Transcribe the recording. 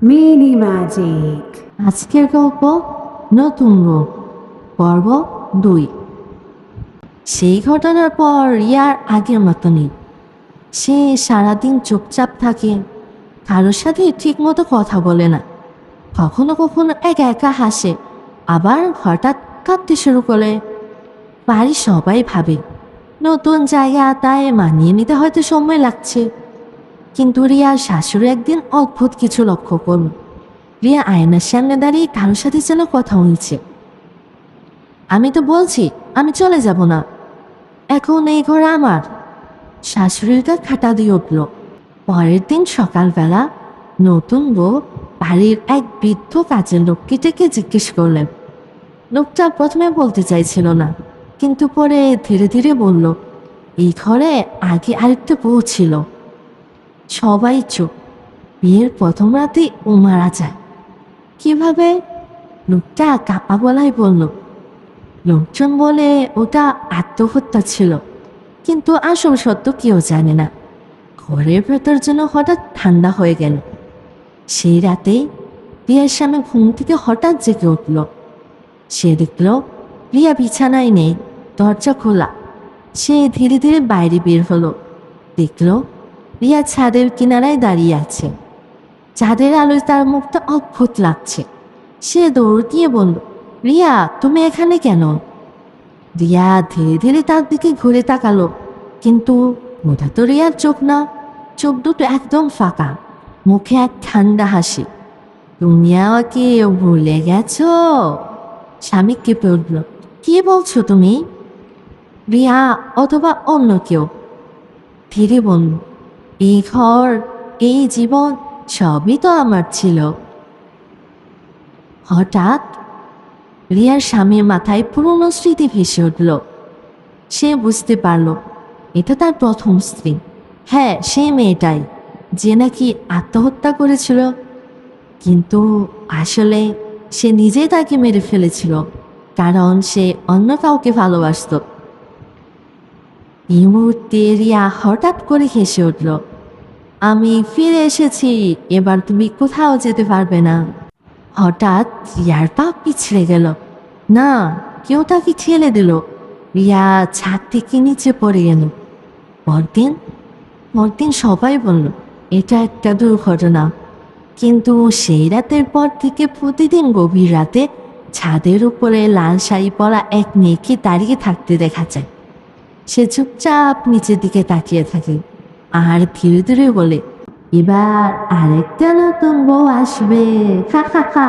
Mini magic. আজকের গল্প নতুন রূপ, পর্ব 2। সেই ঘটনার পর রিয়ার আগের মতনই। সে সারাদিন চুপচাপ থাকে, কারোর সাথে ঠিক মতো কথা বলে না। কখনো কখনো একা একা হাসে, আবার হঠাৎ কাঁদতে শুরু করে। বাড়ির সবাই ভাবে নতুন জায়গা, তাই মানিয়ে নিতে হয়তো সময় লাগছে। কিন্তু রিয়ার শাশুড়ি একদিন অদ্ভুত কিছু লক্ষ্য করল। রিয়া আয়নার সামনে দাঁড়িয়ে কারোর সাথে যেন কথা বলছে। আমি তো বলছি আমি চলে যাব না, এখন এই ঘর আমার। শাশুড়িটা খাটা দিয়ে উঠল। পরের দিন সকালবেলা নতুন বউ বাড়ির এক বৃদ্ধ কাজের লোককে ডেকে জিজ্ঞেস করলেন। লোকটা প্রথমে বলতে চাইছিল না, কিন্তু পরে ধীরে ধীরে বলল, এই ঘরে আগে আরেকটা বউ ছিল। সবাই চুপ। বিয়ের প্রথম রাতেই ও মারা যায়। কিভাবে? লোকটা কাপা গলায় বলল। লোকজন বলে ওটা আত্মহত্যা ছিল, কিন্তু আসল সত্য কেউ জানে না। ঘরের ভেতর যেন হঠাৎ ঠান্ডা হয়ে গেল। সেই রাতেই রিয়ার সামনে ঘুম থেকে হঠাৎ জেগে উঠল। সে দেখল রিয়া বিছানায় নেই, দরজা খোলা। সে ধীরে ধীরে বাইরে বের হলো। দেখল রিয়া ছাদের কিনারায় দাঁড়িয়ে আছে। চাঁদের আলোয় তার মুখটা অদ্ভুত লাগছে। সে দৌড় দিয়ে বলল, রিয়া তুমি এখানে কেন? রিয়া ধীরে ধীরে তার দিকে ঘুরে তাকালো, কিন্তু ওটা তো রিয়ার চোখ না। চোখ দুটো একদম ফাঁকা, মুখে এক ঠান্ডা হাসি। তুমি আমাকে ভুলে গেছো? স্বামী কেঁপে উঠল। কি বলছো তুমি? রিয়া অথবা অন্য কেউ ধীরে বলল, এই ঘর, এই জীবন সবই তো আমার ছিল। হঠাৎ রিয়ার স্বামীর মাথায় পুরনো স্মৃতি ভেসে উঠল। সে বুঝতে পারল এটা তার প্রথম স্ত্রী। হ্যাঁ, সেই মেয়েটাই যে নাকি আত্মহত্যা করেছিল। কিন্তু আসলে সে নিজেই তাকে মেরে ফেলেছিল, কারণ সে অন্য কাউকে ভালোবাসত। এই মুহূর্তে রিয়া হঠাৎ করে হেসে উঠল। আমি ফিরে এসেছি, এবার তুমি কোথাও যেতে পারবে না। হঠাৎ রিয়ার পা পিছড়ে গেল। না, কেউ তাকে ঠেলে দিল। রিয়া ছাদ থেকে নিচে পড়ে গেল। পরদিন সবাই বলল এটা একটা দুর্ঘটনা। কিন্তু সেই রাতের পর থেকে প্রতিদিন গভীর রাতে ছাদের উপরে লাল শাড়ি পরা এক মেয়েকে দাঁড়িয়ে থাকতে দেখা যায়। সে চুপচাপ নিচের দিকে তাকিয়ে থাকে আর ধীরে ধীরে বলে, এবার আরেকটা নতুন বউ আসবে, হা হা হা।